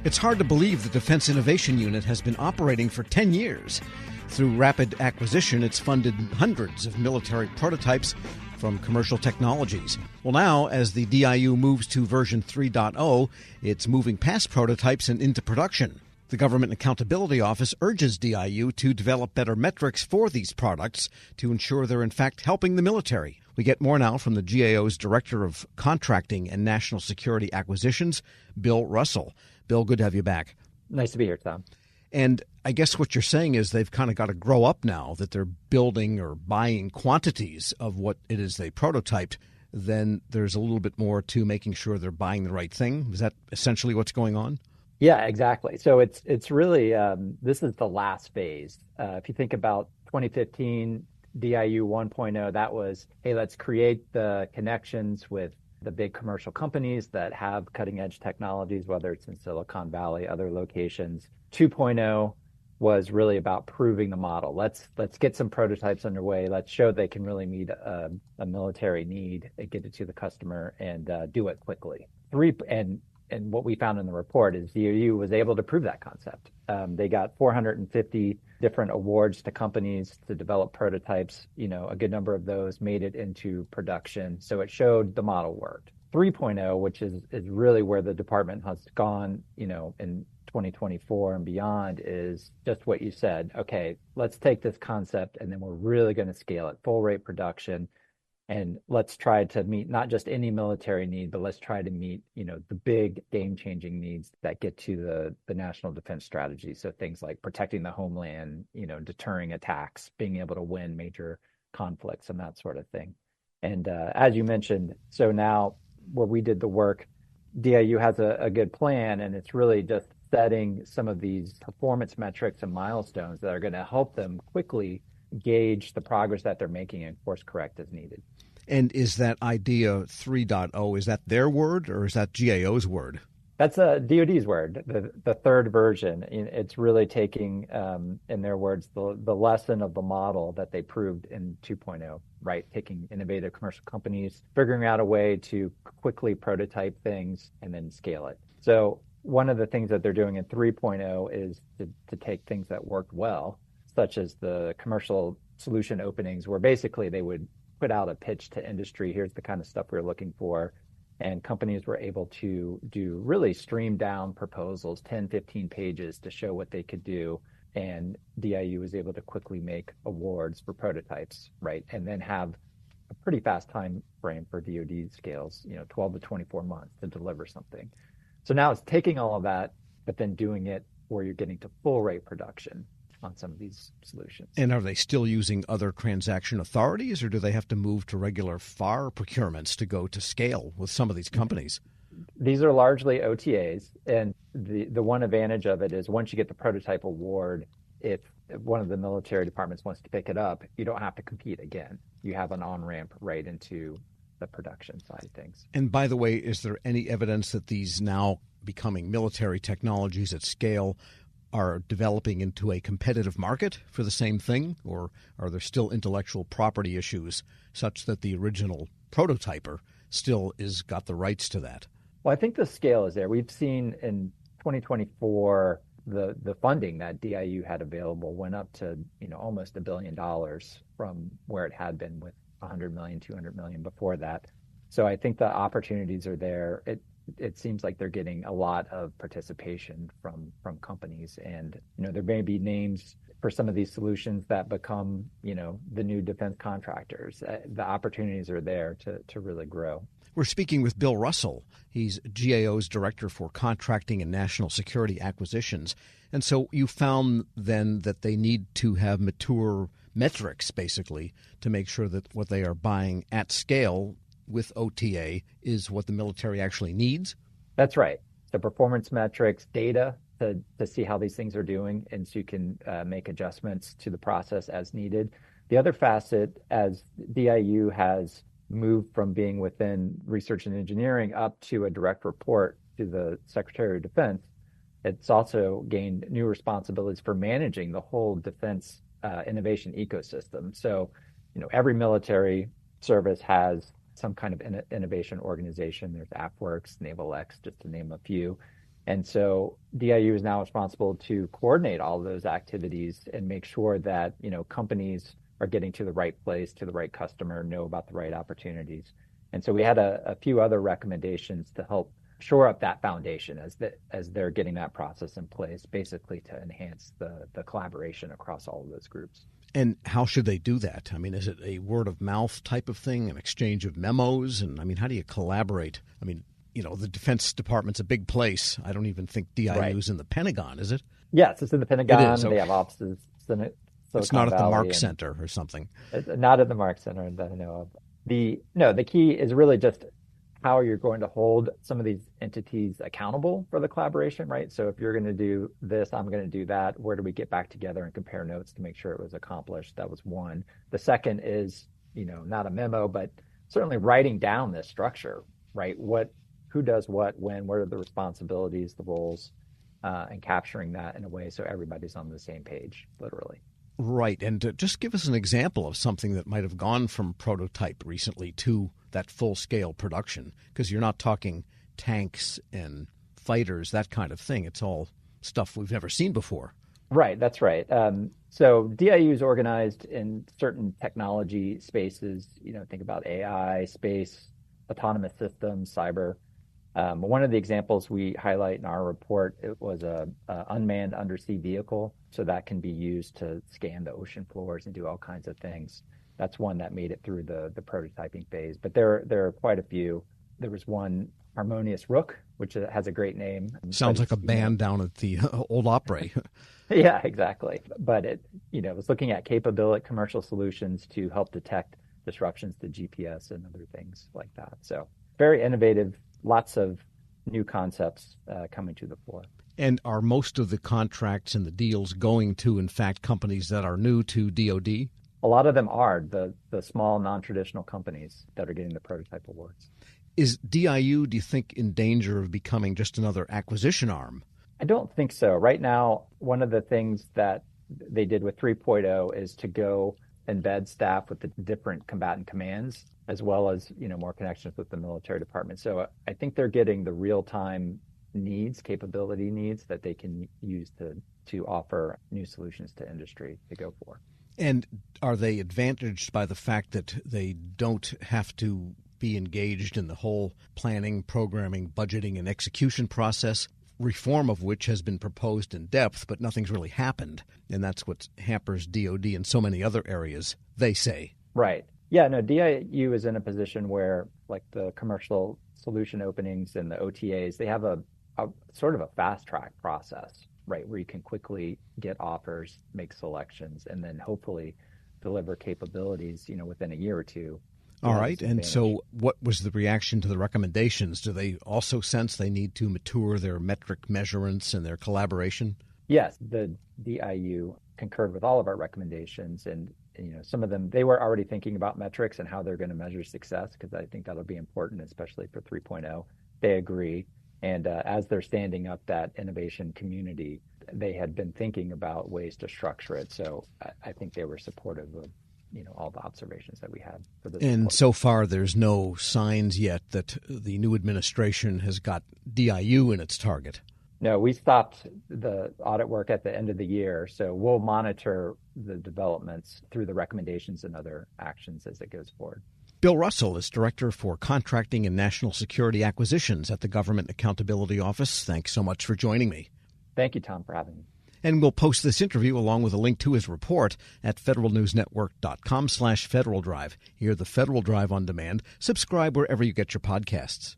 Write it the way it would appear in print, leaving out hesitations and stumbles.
It's hard to believe the Defense Innovation Unit has been operating for 10 years. Through rapid acquisition, it's funded hundreds of military prototypes from commercial technologies. Well, now, as the DIU moves to version 3.0, it's moving past prototypes and into production. The Government Accountability Office urges DIU to develop better metrics for these products to ensure they're in fact helping the military. We get more now from the GAO's Director of Contracting and National Security Acquisitions, Bill Russell. Bill, good to have you back. Nice to be here, Tom. And I guess what you're saying is they've kind of got to grow up now, that they're building or buying quantities of what it is they prototyped. Then there's a little bit more to making sure they're buying the right thing. Is that essentially what's going on? Yeah, exactly. So it's really, this is the last phase. If you think about 2015, DIU 1.0, that was, hey, let's create the connections with the big commercial companies that have cutting edge technologies, whether it's in Silicon Valley, other locations. 2.0 was really about proving the model. Let's get some prototypes underway. Let's show they can really meet a military need, and get it to the customer, and do it quickly. And what we found in the report is DIU was able to prove that concept. They got 450 different awards to companies to develop prototypes. A good number of those made it into production. So it showed the model worked. 3.0, which is really where the department has gone, in 2024 and beyond, is just what you said. Okay, let's take this concept and then we're really going to scale it, full rate production. And let's try to meet not just any military need, but let's try to meet, the big game-changing needs that get to the national defense strategy. So things like protecting the homeland, deterring attacks, being able to win major conflicts and that sort of thing. And as you mentioned, so now where we did the work, DIU has a good plan, and it's really just setting some of these performance metrics and milestones that are going to help them quickly gauge the progress that they're making and course correct as needed. And is that idea 3.0, is that their word or is that GAO's word? That's DoD's word, the third version. It's really taking, in their words, the lesson of the model that they proved in 2.0, right? Taking innovative commercial companies, figuring out a way to quickly prototype things and then scale it. So one of the things that they're doing in 3.0 is to take things that worked well, such as the commercial solution openings, where basically they would put out a pitch to industry. Here's the kind of stuff we're looking for. And companies were able to do really streamed down proposals, 10, 15 pages to show what they could do. And DIU was able to quickly make awards for prototypes, right? And then have a pretty fast time frame for DoD scales, 12 to 24 months to deliver something. So now it's taking all of that, but then doing it where you're getting to full rate production on some of these solutions. And are they still using other transaction authorities, or do they have to move to regular FAR procurements to go to scale with some of these companies? These are largely OTAs, and the one advantage of it is once you get the prototype award, if one of the military departments wants to pick it up, you don't have to compete again. You have an on-ramp right into the production side of things. And by the way, is there any evidence that these now becoming military technologies at scale are developing into a competitive market for the same thing, or are there still intellectual property issues such that the original prototyper still is got the rights to that? Well, I think the scale is there. We've seen in 2024 the funding that DIU had available went up to almost $1 billion from where it had been with 100 million, 200 million before that. So I think the opportunities are there. It seems like they're getting a lot of participation from companies, and there may be names for some of these solutions that become the new defense contractors. The opportunities are there to really grow. We're speaking with Bill Russell. He's GAO's Director for Contracting and National Security Acquisitions. And so you found then that they need to have mature metrics, basically, to make sure that what they are buying at scale with OTA is what the military actually needs? That's right. So performance metrics, data to see how these things are doing, and so you can make adjustments to the process as needed. The other facet, as DIU has moved from being within research and engineering up to a direct report to the Secretary of Defense, it's also gained new responsibilities for managing the whole defense innovation ecosystem. So, every military service has some kind of innovation organization. There's AFWorks, NavalX, just to name a few. And so DIU is now responsible to coordinate all of those activities and make sure that, companies are getting to the right place, to the right customer, know about the right opportunities. And so we had a few other recommendations to help shore up that foundation as they're getting that process in place, basically to enhance the collaboration across all of those groups. And how should they do that? I mean, is it a word of mouth type of thing, an exchange of memos? And I mean, how do you collaborate? I mean, the Defense Department's a big place. I don't even think DIU's in the Pentagon, is it? Yes, it's in the Pentagon. It is. Okay. They have offices in it. It's not at the Mark Center or something. It's not at the Mark Center that I know of. The key is really just how you're going to hold some of these entities accountable for the collaboration, right? So if you're going to do this, I'm going to do that. Where do we get back together and compare notes to make sure it was accomplished? That was one. The second is, not a memo, but certainly writing down this structure, right? Who does what, when, what are the responsibilities, the roles, and capturing that in a way so everybody's on the same page, literally. Right. And just give us an example of something that might have gone from prototype recently to that full-scale production, because you're not talking tanks and fighters, that kind of thing. It's all stuff we've never seen before. Right. That's right. So DIU is organized in certain technology spaces. Think about AI, space, autonomous systems, cyber. One of the examples we highlight in our report, it was a unmanned undersea vehicle. So that can be used to scan the ocean floors and do all kinds of things. That's one that made it through the prototyping phase. But there are quite a few. There was one, Harmonious Rook, which has a great name. Sounds like a band down at the Old Opry. Yeah, exactly. But it was looking at commercial solutions to help detect disruptions to GPS and other things like that. So very innovative. Lots of new concepts coming to the fore. And are most of the contracts and the deals going to, in fact, companies that are new to DoD? A lot of them are the small, non-traditional companies that are getting the prototype awards. Is DIU, do you think, in danger of becoming just another acquisition arm? I don't think so. Right now, one of the things that they did with 3.0 is to go embed staff with the different combatant commands, as well as, more connections with the military department. So I think they're getting the real-time capability needs that they can use to offer new solutions to industry to go for. And are they advantaged by the fact that they don't have to be engaged in the whole planning, programming, budgeting, and execution process, reform of which has been proposed in depth, but nothing's really happened? And that's what hampers DoD in so many other areas, they say. Right. Yeah, no, DIU is in a position where, like the commercial solution openings and the OTAs, they have a sort of a fast track process, right, where you can quickly get offers, make selections, and then hopefully deliver capabilities, within a year or two. All right. And so what was the reaction to the recommendations? Do they also sense they need to mature their metric measurements and their collaboration? Yes, the DIU concurred with all of our recommendations, and some of them, they were already thinking about metrics and how they're going to measure success, because I think that'll be important, especially for 3.0. They agree. And as they're standing up that innovation community, they had been thinking about ways to structure it. So I think they were supportive of all the observations that we had for this. And report. So far, there's no signs yet that the new administration has got DIU in its target. No, we stopped the audit work at the end of the year, so we'll monitor the developments through the recommendations and other actions as it goes forward. Bill Russell is Director for Contracting and National Security Acquisitions at the Government Accountability Office. Thanks so much for joining me. Thank you, Tom, for having me. And we'll post this interview along with a link to his report at federalnewsnetwork.com/Federal Drive. Hear the Federal Drive on demand. Subscribe wherever you get your podcasts.